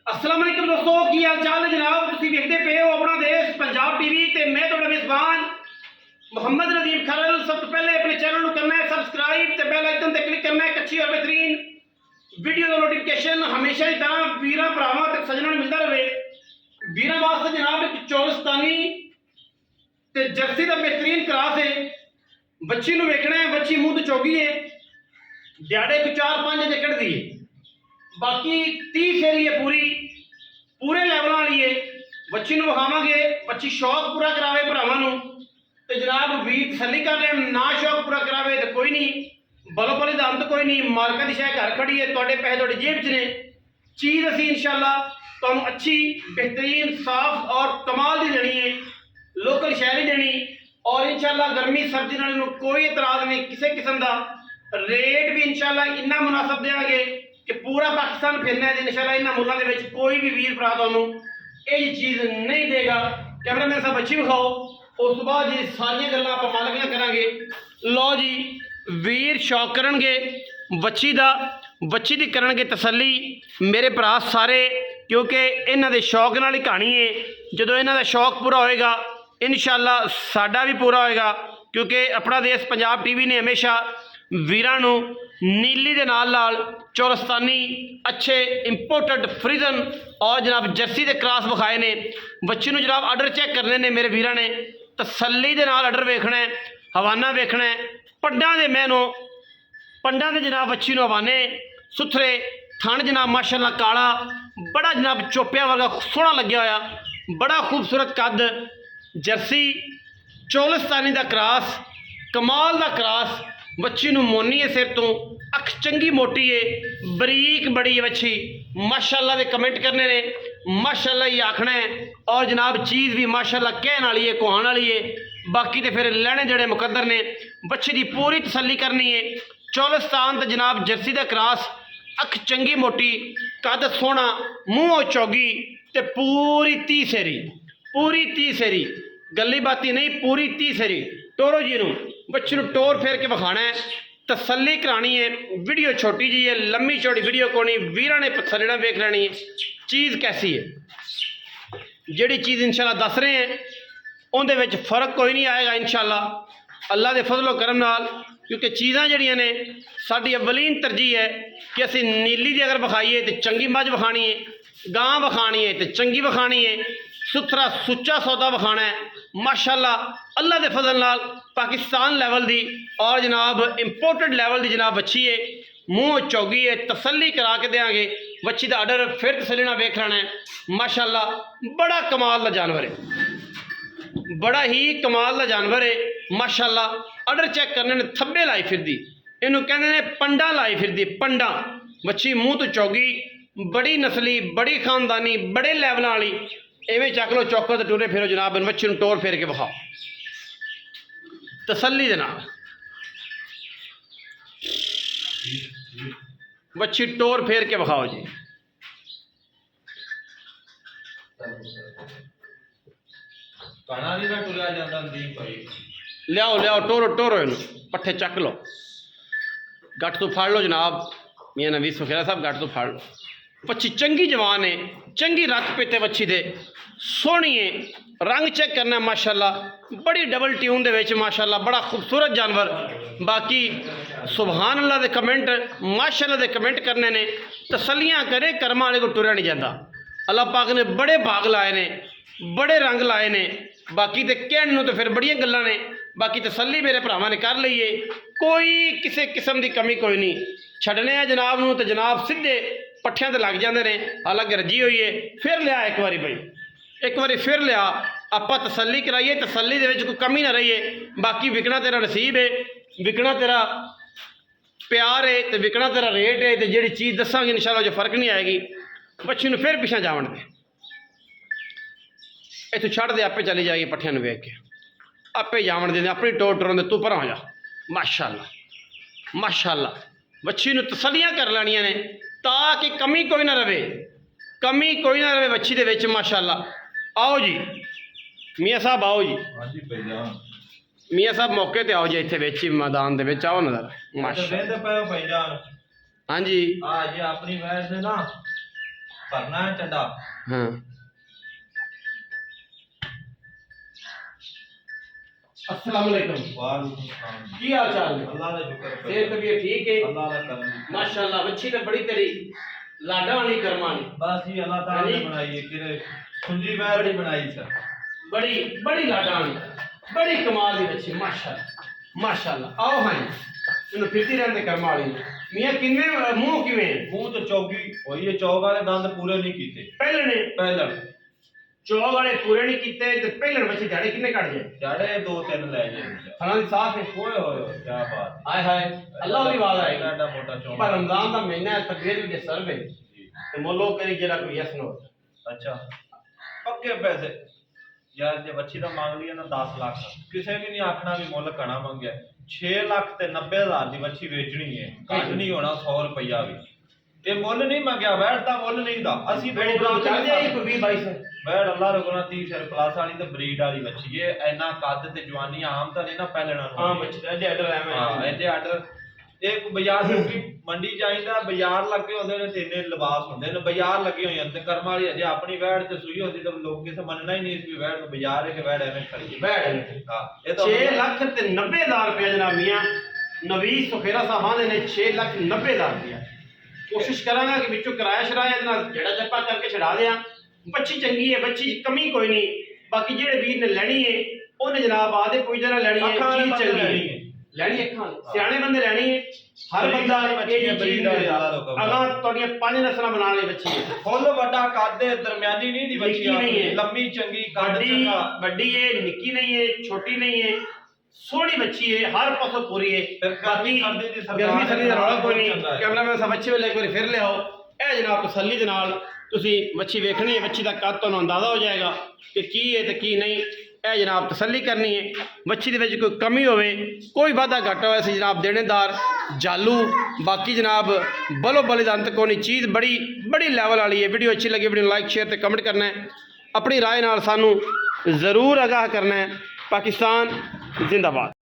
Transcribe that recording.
अस्सलाम वालेकुम दोस्तों, की हाल चाल है जनाब। तुसीं देखते पे हो अपना देश पंजाब टीवी ते मैं तुहाडा मेज़बान मोहम्मद नदीम खरल। सब तो पहले अपने चैनल को करना है सबसक्राइब ते बेल आइकन ते क्लिक करना है। एक अच्छी और बेहतरीन वीडियो का नोटिफिकेशन हमेशा की तरह वीरां भरावां ते सज्जनां नूं मिलदा रहे। वीरां वास्ते जनाब एक चौलस्तानी ते जर्सी का बेहतरीन क्रॉस है। बच्ची नूं वेखना है, बच्ची मूंह तो चौगी है, दिहाड़े को 4-5 एकड़ दी है, बाकी 30 फेरी है, पूरे लैवल वाली है। बच्ची नूं विखावांगे, बच्ची शौक पूरा करावे भरावां नूं ते जनाब वीर तसल्ली कर लेण। ना शौक पूरा करावे तो कोई नहीं, बलो बली दा अंत कोई नहीं। मालका दी शै घर खड़ी है, तुहाडे पैसे तुहाडी जेब च ने। चीज़ असीं इंशाअल्लाह तुहानूं अच्छी बेहतरीन साफ और कमाल दी देनी है, लोकल शै नहीं देनी। और इंशाअल्लाह गर्मी सर्दी नाल नूं कोई इतराज़ नहीं किसी किस्म का। रेट भी इंशाअल्लाह इन्ना मुनासब देंगे कि पूरा पाकिस्तान फिरना है। इंशाअल्लाह इन्हां मुल्लां दे विच कोई भी वीर भरा तुहानूं ये चीज़ नहीं देगा। कैमरामैन साहब बच्ची विखाओ, उस बाद जी सारियां गल्लां आपां मालक नाल करांगे। लो जी, वीर शौक करनगे बच्ची दा, बच्ची दी करनगे तसल्ली मेरे भरा सारे, क्योंकि इन्हां दे शौक नाल ही कहानी है। जदों इन्हां दा शौक पूरा होएगा इंशाअल्लाह साडा भी पूरा होएगा, क्योंकि अपना देश पंजाब टीवी ने हमेशा वीरां नूं नीली दे नाल चौलस्तानी अच्छे इंपोर्टेड फ्रीजन और जनाब जर्सी के क्रॉस विखाए ने। बच्ची नूं जनाब आर्डर चैक करने ने मेरे वीरां ने, तसल्ली दे नाल आर्डर वेखना है, हवाना वेखना है। पंडां दे मैनों पंडां दे जनाब बच्ची नूं हवाने सुथरे, थण जनाब माशाअल्लाह काला, बड़ा जनाब चोपिया वर्गा सोहना लग्या होया, बड़ा खूबसूरत कद, जर्सी चौलस्तानी का क्रॉस, कमाल का क्रॉस। बच्ची नूं मोनी है सिर तो, अख चंगी मोटी है, बरीक बड़ी है बच्ची। माशाअल्लाह दे कमेंट करने ने, माशाअल्लाह ही आखना है। और जनाब चीज़ भी माशाअल्लाह कहण वाली है, कुहाण वाली है। बाकी तो फिर लैने जड़े मुकद्दर ने। बच्ची की पूरी तसल्ली करनी है। चौलस्तान तो जनाब जर्सी का क्रॉस, अख चंगी मोटी, कद सोहना, मूँह चौगी ते पूरी 30 सेरी, पूरी 30 सेरी, गली बाती नहीं, पूरी 30 सेरी। टोरो जी नूं बच्ची नूं टोर फेर के विखाना है, तसल्ली करानी है। वीडियो छोटी जी है, लम्मी चौड़ी वीडियो को नहीं, वीरां ने तसल्ली नाल वेख लैनी है चीज़ कैसी है। जिहड़ी चीज़ इंशाअल्लाह दस रहे हैं उहदे विच फर्क कोई नहीं आएगा इंशाअल्लाह अल्लाह दे फजलो करम नाल, क्योंकि चीज़ां जिहड़ियां ने साडी अवलीन तरजीह है कि असीं नीली दी अगर विखाईए तो चंगी मझ विखानी है, गां विखानी है तो चंगी विखानी है, सुथरा सुच्चा सौदा विखाना है। माशाअल्लाह अल्लाह दे फजल नाल पाकिस्तान लैवल दी और जनाब इंपोर्टेड लैवल दी जनाब बच्ची है, मूँह चौगी है, तसल्ली करा के देंगे। बच्ची का आर्डर फिर तसल्ली नाल वेख लेना है। माशाअल्लाह बड़ा कमाल का जानवर है, बड़ा ही कमाल का जानवर है। माशाअल्लाह आर्डर चेक करने ने थब्बे लाई फिरदी, इनू कहते हैं पंडा लाई फिरदी, पंडा। बच्ची मूँह तो चौगी, बड़ी नस्ली, बड़ी खानदानी, बड़े लैवलों वाली। इवें चक लो चौकर तो टुरे फिरो जनाब, बच्ची नूं टोर फेर के विखाओ तसल्ली दे नाल। बच्ची टोर फेर के विखाओ जी। लियाओ लियाओ, टोरो टोरो, इन पट्ठे चक लो, गट तो फड़ लो जनाब, मियां नवीस फखेरा साहब गट तो फड़ लो। बच्ची चंगी जवान है, चंगी रख पेते बच्ची दे, सोहनी है, रंग चेक करना माशाअल्लाह, बड़ी डबल ट्यून दे विच माशाअल्लाह, बड़ा खूबसूरत जानवर। बाकी सुभान अल्लाह दे कमेंट, माशाअल्लाह दे कमेंट करने ने, तसल्लियां करे कर्म वाले को टुरया नहीं जाता। अल्लाह पाक ने बड़े भाग लाए ने, बड़े रंग लाए ने। बाकी तो कहण नूं तो फिर बड़ियां गल्लां ने, बाकी तसल्ली मेरे भरावां ने कर लई है, कोई किसी किस्म की कमी कोई नहीं। छड्डने जनाब नूं तो जनाब सीधे पट्ठियां ते लग जाते हैं, हालांकि रजी हुई है। फिर लिया एक बारी भाई, एक बारी फिर लिया, आपां तसल्ली कराइए, तसल्ली दे विच कोई कमी ना रही है। बाकी विकना तेरा नसीब है, विकना तेरा प्यार है, तो विकना तेरा रेट है। तो जिहड़ी चीज़ दसांगे इंशाअल्लाह जो फर्क नहीं आएगी। बच्ची नूं फिर पिछा जावन दे, इत्थों छड्ड दे, आपे चली जाएगी पट्ठियां नूं वेख के, आपे जावन दे, अपनी टोर टुरन दे, तू पर हो जा। माशाअल्लाह माशाअल्लाह बच्ची नूं तसल्लियां कर लैणियां ने ताकि कमी कोई ना रहे, कमी कोई ना रहे बच्ची दे विच। माशाअल्लाह आओ जी मियाँ साहब, आओ जी मियाँ साहब मौके ते आओ जी, इत्थे विच मैदान दे विच आओ नज़र। माशाअल्लाह हाँ जी, अपनी वैर से ना भरना है चंडा। हाँ अस्सलाम वालेकुम। वालेकुम सलाम। की हाल चाल है? अल्लाह का शुक्र है। सेहत तबीयत ठीक है? अल्लाह का करम। माशाल्लाह बच्ची तो बड़ी तेरी लाडा वाली करमानी। बस ये अल्लाह ताला ने बनाई है कि सुंजी बैर नहीं बनाई सर। बड़ी बड़ी लाडा वाली बड़ी कमाल की बच्ची माशाल्लाह माशाल्लाह। आओ हाँ इन्हें फिरती रहते कर्मा वाली मियाँ किन्ने मुंह किवें मुंह तो चौकी होई है, चौक वाले दंद पूरे नहीं कीते। पहले ने पहले चौक वाले पूरे नहीं कीते ते पहले बच्चे झाड़े किन्ने कट जाए जाड़े 2-3 ले जाए। खाना दी साफ है। ओए होए क्या बात हाय हाय अल्लाह की आवाज आएगी। एडा मोटा चौक पर रमजान का महीना है तकबीर भी सर्व है ते मोलो करी जरा कोई यस नो। अच्छा पक्के पैसे यार जे बच्ची का मांग लिया ना 10 लाख किसी भी नहीं आखना भी मुल घना मंगया। 6 लाख ते 90,000 की बच्ची बेचनी है, घट नहीं होना 100 रुपया भी। ये मुल नहीं मंगया, बैठ दा मुल नहीं दा। असि बेड़ी तो चल जाए कोई 20-22 बैठ अल्लाह रुकना 30 सर प्लस वाली ते ब्रीड वाली बच्ची ये इना कद ते जवानी आम तो नहीं ना पहलना। हां बच्ची एडे एडर है मैं हां एडे आर्डर एक बाजार की मंडी जाइंदा बाजार लगे होंदे ने तेने लिबास होंदे ने बाजार लगे होई हैं ते कर्म वाली अजे अपनी वैड़ ते सूई होंदी तो लोग किसे मनना ही नहीं इस भी वैड़ बाजार है कि वैड़ एवें खड़ी है बैठ हां ये तो 6 लाख ते 90,000 रुपया जनाब मियां नवीस सुखेरा साहब आंदे ने 6 लाख 90,000 रुपया। कोशिश करांगा कि विचों किराया शराया दे नाल जेड़ा जप्पा करके छड़ा दें। बच्ची चंगी है, बच्ची कोई कमी नहीं। बाकी जेड़े वीर ने लैनी है ओने जनाब आदे कोई जरा लैनी है चीज चंगी है लैनी अखां सियाने बंदे लैनी है। हर बंदा ये चीज अगा तोड़ियां 5 नस्लां बनाने बच्ची है। फुल वड्डा कद है, दरमियानी नहीं दी बच्ची नहीं है, लंबी चंगी कद बड़ी चंगा बड़ी है, निक्की नहीं है, छोटी नहीं है, सोहनी बच्ची है, हर पासों पूरी है। बाकी गर्मी सर्दी दा रौला कोई नहीं। कैमरामैन साहब बच्चे वाले एक बार फिर ले आओ। ए जनाब तसल्ली दे नाल तुसी बच्ची वेखनी है, बच्ची दा कद तुहानूं अंदाजा हो जाएगा कि की है ते की नहीं। ए जनाब तसल्ली करनी है बच्ची दे विच कोई कमी होवे कोई वाधा घाटा होवे जनाब देनेदार जालू। बाकी जनाब बलो बली दा अंत कोई चीज़ बड़ी बड़ी लैवल वाली है। वीडियो अच्छी लगी वीडियो लाइक शेयर ते कमेंट करना है, अपनी राय नाल सानू ज़रूर आगाह करना है। पाकिस्तान जिंदाबाद।